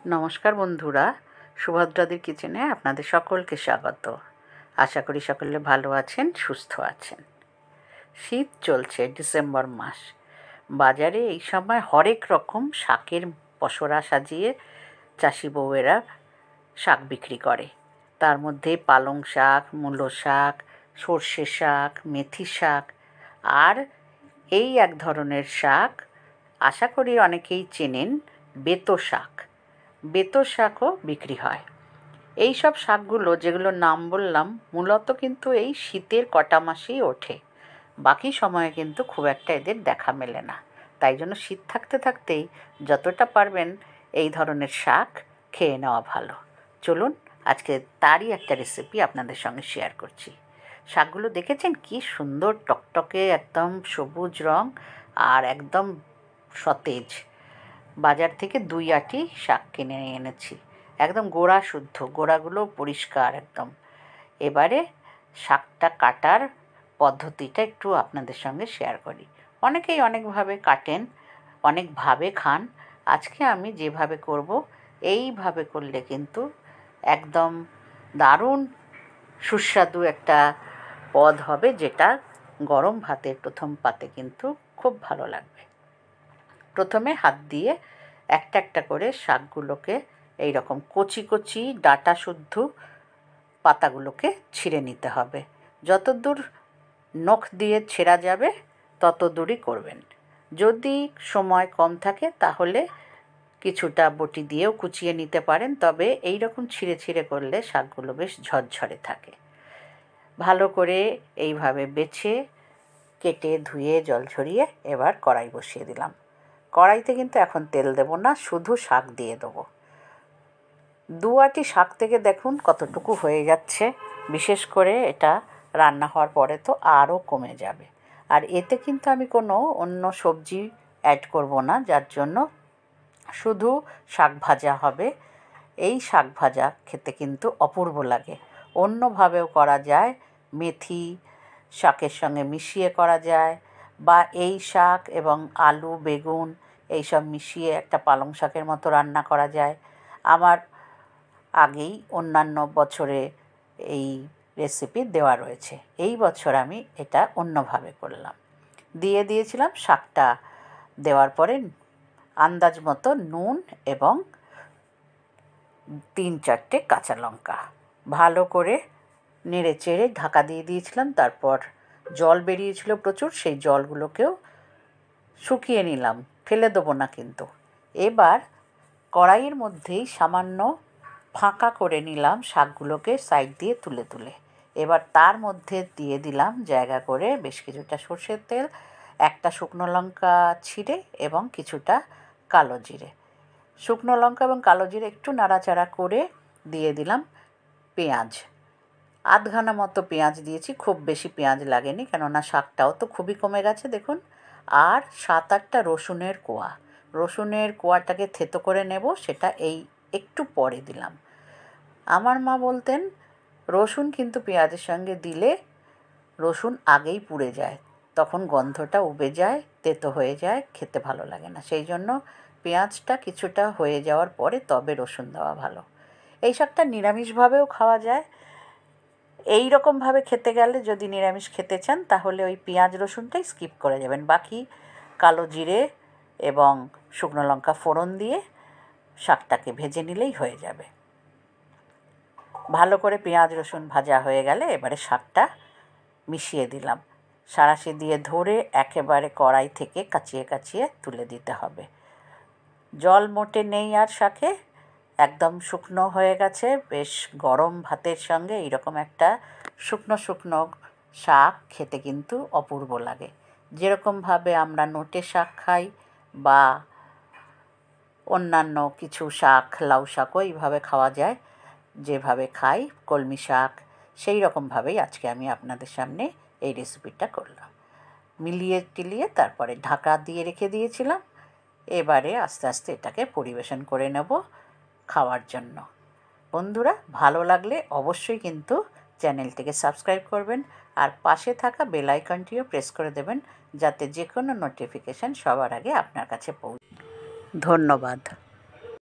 নমস্কার বন্ধুরা, সুভদ্রাদির কিচেনে আপনাদের সকলকে স্বাগত। আশা করি সকলে ভালো আছেন, সুস্থ আছেন। শীত চলছে, ডিসেম্বর মাস। বাজারে এই সময় হরেক রকম শাকের পসরা সাজিয়ে চাষি বউয়েরা শাক বিক্রি করে। তার মধ্যে পালং শাক, মূলো শাক, সর্ষে শাক, মেথি শাক আর এই এক ধরনের শাক আশা করি অনেকেই চেনেন, বেতো শাক। বেতো শাকও বিক্রি হয়। এই সব শাকগুলো যেগুলোর নাম বললাম মূলত কিন্তু এই শীতের কটা মাসেই ওঠে। বাকি সময়ে কিন্তু খুব একটা এদের দেখা মেলে না। তাই জন্য শীত থাকতে থাকতেই যতটা পারবেন এই ধরনের শাক খেয়ে নেওয়া ভালো। চলুন আজকে তারই একটা রেসিপি আপনাদের সঙ্গে শেয়ার করছি। শাকগুলো দেখেছেন কি সুন্দর টকটকে একদম সবুজ রং আর একদম সতেজ। বাজার থেকে 2 আঁটি শাক কিনে এনেছি, একদম গোড়া শুদ্ধ, গোড়াগুলো পরিষ্কার একদম। এবারে শাকটা কাটার পদ্ধতিটা একটু আপনাদের সঙ্গে শেয়ার করি। অনেকেই অনেকভাবে কাটেন, অনেকভাবে খান। আজকে আমি যেভাবে করব এইভাবে করলে কিন্তু একদম দারুণ সুস্বাদু একটা পদ হবে, যেটা গরম ভাতের প্রথম পাতে কিন্তু খুব ভালো লাগবে। প্রথমে হাত দিয়ে একটা একটা করে শাকগুলোকে এই রকম কচি কচি ডাঁটা শুদ্ধ পাতাগুলোকে ছিঁড়ে নিতে হবে। যত দূর নখ দিয়ে ছেঁড়া যাবে তত দূরই করবেন। যদি সময় কম থাকে তাহলে কিছুটা বটি দিয়েও কুচিয়ে নিতে পারেন, তবে এই রকম ছিঁড়ে ছিঁড়ে করলে শাকগুলো বেশ ঝরঝরে থাকে। ভালো করে এইভাবে বেছে কেটে ধুয়ে জল ঝরিয়ে এবার কড়াই বসিয়ে দিলাম। কড়াইতে কিন্তু এখন তেল দেব না, শুধু শাক দিয়ে দেবো। 2 আঁটি শাক থেকে দেখুন কতটুকু হয়ে যাচ্ছে। বিশেষ করে এটা রান্না হওয়ার পরে তো আরও কমে যাবে। আর এতে কিন্তু আমি কোনো অন্য সবজি অ্যাড করব না, যার জন্য শুধু শাক ভাজা হবে। এই শাক ভাজা খেতে কিন্তু অপূর্ব লাগে। অন্যভাবেও করা যায়, মেথি শাকের সঙ্গে মিশিয়ে করা যায়, বা এই শাক এবং আলু বেগুন এইসব মিশিয়ে একটা পালং শাকের মতো রান্না করা যায়। আমার আগেই অন্যান্য বছরে এই রেসিপি দেওয়া রয়েছে। এই বছর আমি এটা অন্যভাবে করলাম। দিয়েছিলাম শাকটা দেওয়ার পরে আন্দাজ মতো নুন এবং 3-4টে কাঁচা লঙ্কা ভালো করে নেড়ে চেড়ে ঢাকা দিয়ে দিয়েছিলাম। তারপর জল বেরিয়েছিল প্রচুর, সেই জলগুলোকেও শুকিয়ে নিলাম, ফেলে দেবো না কিন্তু। এবার কড়াইয়ের মধ্যেই সামান্য ফাঁকা করে নিলাম শাকগুলোকে সাইড দিয়ে তুলে তুলে। এবার তার মধ্যে দিয়ে দিলাম জায়গা করে বেশ কিছুটা সর্ষের তেল, একটা শুকনো লঙ্কা ছিঁড়ে এবং কিছুটা কালো জিরে। শুকনো লঙ্কা এবং কালো জিরে একটু নাড়াচাড়া করে দিয়ে দিলাম পেঁয়াজ। আধখানা মতো পেঁয়াজ দিয়েছি, খুব বেশি পেঁয়াজ লাগেনি, কেননা শাকটাও তো খুবই কমে গেছে দেখুন। আর 7-8টা রসুনের কোয়া, রসুনের কোয়াটাকে থেতো করে নেব, সেটা এই একটু পরে দিলাম। আমার মা বলতেন রসুন কিন্তু পেঁয়াজের সঙ্গে দিলে রসুন আগেই পুড়ে যায়, তখন গন্ধটা উবে যায়, তেতো হয়ে যায়, খেতে ভালো লাগে না। সেই জন্য পেঁয়াজটা কিছুটা হয়ে যাওয়ার পরে তবে রসুন দেওয়া ভালো। এই শাকটা নিরামিষভাবেও খাওয়া যায়। এই রকমভাবে খেতে গেলে যদি নিরামিষ খেতে চান তাহলে ওই পেঁয়াজ রসুনটাই স্কিপ করে যাবেন। বাকি কালো জিরে এবং শুকনো লঙ্কা ফোড়ন দিয়ে শাকটাকে ভেজে নিলেই হয়ে যাবে। ভালো করে পেঁয়াজ রসুন ভাজা হয়ে গেলে এবারে শাকটা মিশিয়ে দিলাম। সাঁড়াশি দিয়ে ধরে একেবারে কড়াই থেকে কাচিয়ে কাচিয়ে তুলে দিতে হবে। জল মোটে নেই আর শাকে, একদম শুকনো হয়ে গেছে। বেশ গরম ভাতের সঙ্গে এইরকম একটা শুকনো শুকনো শাক খেতে কিন্তু অপূর্ব লাগে। যেরকমভাবে আমরা নোটে শাক খাই বা অন্যান্য কিছু শাক, লাউ শাকও এইভাবে খাওয়া যায়, যেভাবে খাই কলমি শাক, সেই রকমভাবেই আজকে আমি আপনাদের সামনে এই রেসিপিটা করলাম। মিলিয়ে টিলিয়ে তারপরে ঢাকা দিয়ে রেখে দিয়েছিলাম। এবারে আস্তে আস্তে এটাকে পরিবেশন করে নেব খাওয়ার জন্য। বন্ধুরা, ভালো লাগলে অবশ্যই কিন্তু চ্যানেলটিকে সাবস্ক্রাইব করবেন আর পাশে থাকা বেল আইকনটিও প্রেস করে দেবেন, যাতে যে কোনো নোটিফিকেশান সবার আগে আপনার কাছে পৌঁছে। ধন্যবাদ।